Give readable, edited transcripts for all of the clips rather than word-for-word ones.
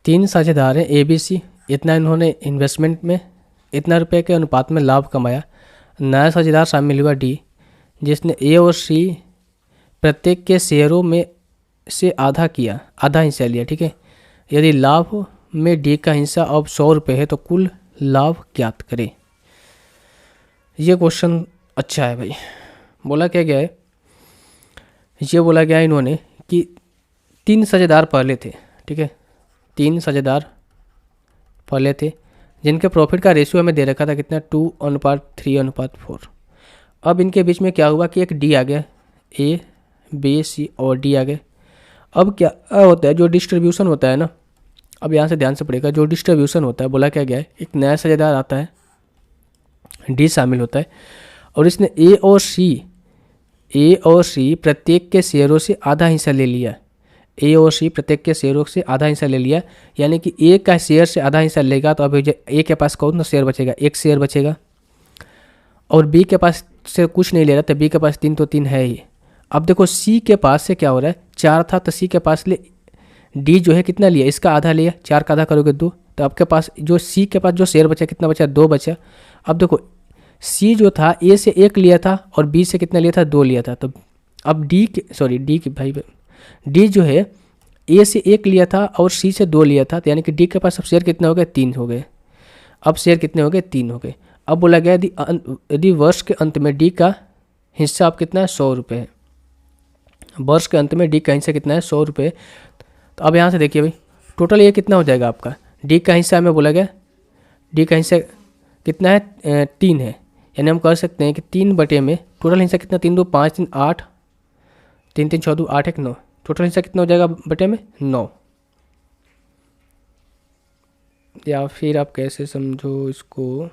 3 साझेदार हैं ABC, इतना इन्होंने इन्वेस्टमेंट में इतना रुपए के अनुपात में लाभ कमाया। नया साझेदार शामिल हुआ D, जिसने A और C प्रत्येक के शेयरों में से आधा हिस्सा लिया। ठीक है, यदि लाभ में D का हिस्सा अब 100 रुपये है तो कुल लाभ ज्ञात करें। ये क्वेश्चन अच्छा है भाई। बोला क्या गया है, ये बोला गया है इन्होंने कि 3 साझेदार पहले थे। ठीक है, 3 साझेदार पहले थे जिनके प्रॉफिट का रेशियो हमें दे रखा था कितना, 2:3:4। अब इनके बीच में क्या हुआ कि एक D आ गया, A B C और D आ गए। अब क्या होता है, जो डिस्ट्रीब्यूशन होता है ना, अब यहाँ से ध्यान से पड़ेगा, जो डिस्ट्रीब्यूशन होता है, बोला क्या गया है, एक नया साझेदार आता है, D शामिल होता है, और इसने A और C प्रत्येक के शेयरों से आधा हिस्सा ले लिया। A और C प्रत्येक के शेयरों से आधा हिस्सा ले लिया, यानी कि A का शेयर से आधा हिस्सा लेगा तो अब A के पास कौन सा शेयर बचेगा, 1 शेयर बचेगा। और B के पास से कुछ नहीं ले रहा, तो B के पास 3 तो 3 है ही। अब देखो C के पास से क्या हो रहा है, 4 था तो C के पास ले D जो है कितना लिया, इसका आधा लिया, 4 का आधा करोगे 2, तो आपके पास जो C के पास जो शेयर बचा कितना बचा, 2 बचा। अब देखो C जो था A से 1 लिया था और B से कितना लिया था, 2 लिया था। तो अब D जो है A से 1 लिया था और C से 2 लिया था, तो यानी कि D के पास अब शेयर कितने हो गए, 3 हो गए। अब शेयर कितने हो गए, 3 हो गए। अब बोला गया यदि वर्ष के अंत में D का हिस्सा अब कितना है, 100 रुपये है। वर्ष के अंत में D का हिस्सा कितना है, 100 रुपये। तो अब यहाँ से देखिए भाई, टोटल ये कितना हो जाएगा आपका, D का हिस्सा हमें बोला गया, D का हिस्सा कितना है, 3 है। यानी हम कह सकते हैं कि 3 बटे में टोटल हिस्सा कितना, 3 2 5 3 8, 3 3 6 2 8 1 9, टोटल हिस्सा कितना हो जाएगा बटे में, 9। या फिर आप कैसे समझो इसको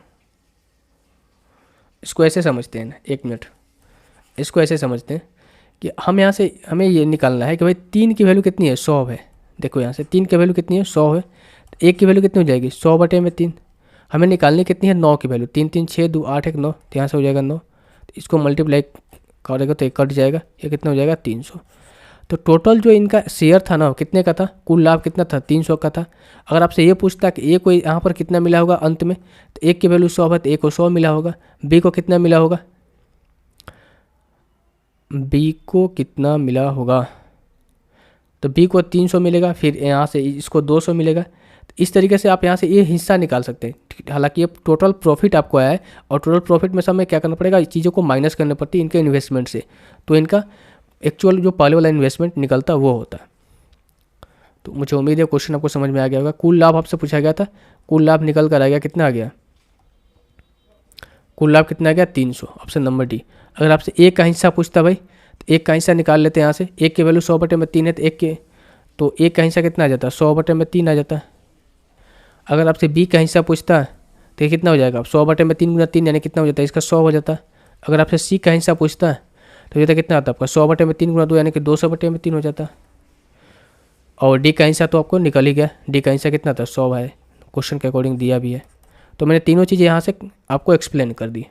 ऐसे समझते हैं ना, 1 मिनट, इसको ऐसे समझते हैं कि हम यहाँ से हमें ये निकालना है कि भाई 3 की वैल्यू कितनी है, 100 है। देखो यहाँ से 3 की वैल्यू कितनी है, 100 है। तो 1 की वैल्यू कितनी हो जाएगी, 100 बटे में 3। हमें निकालनी कितनी है, 9 की वैल्यू, 3 3 6 2 8 1 9, तो यहाँ से हो जाएगा 9। तो इसको मल्टीप्लाई करेगा तो एक कट जाएगा, ये कितना हो जाएगा, 300। तो टोटल जो इनका शेयर था ना, कितने का था, कुल लाभ कितना था, 300 का था। अगर आपसे ये पूछता कि A को यहाँ पर कितना मिला होगा अंत में, तो 1 की वैल्यू 100 है तो A को 100 मिला होगा। B को कितना मिला होगा, B को कितना मिला होगा, तो B को 300 मिलेगा, फिर यहाँ से इसको 200 मिलेगा। तो इस तरीके से आप यहाँ से ये हिस्सा निकाल सकते हैं। हालांकि ये टोटल प्रॉफिट आपको आया है, और टोटल प्रॉफिट में समय क्या करना पड़ेगा, चीज़ों को माइनस करनी पड़ती है इनके इन्वेस्टमेंट से, तो इनका एक्चुअल जो पहले वाला इन्वेस्टमेंट निकलता वो होता है। तो मुझे उम्मीद है क्वेश्चन आपको समझ में आ गया होगा। कुल लाभ आपसे पूछा गया था, कुल लाभ निकल कर आ गया, कितना आ गया, कुल लाभ कितना आ गया, 300, ऑप्शन नंबर D। अगर आपसे A का हिस्सा पूछता भाई, तो 1 का हिस्सा निकाल लेते हैं यहाँ से। 1 की वैल्यू 100 बटे में 3 है, तो 1 का हिस्सा कितना आ जाता है, 100 बटे में 3 आ जाता है। अगर आपसे B का हिस्सा पूछता है तो ये कितना हो जाएगा, 100 बटे में 3 गुना 3 यानी कितना हो जाता है, इसका 100 हो जाता है। अगर आपसे C का हिस्सा पूछता है तो ये कितना आता है आपका, 100 बटे में 3 गुना 2 यानी कि 200 बटे में 3 हो जाता है। और D का हिस्सा तो आपको निकल ही गया, D का हिस्सा कितना था, 100 है, क्वेश्चन के अकॉर्डिंग दिया भी है। तो मैंने तीनों चीज़ें यहाँ से आपको एक्सप्लेन कर दी।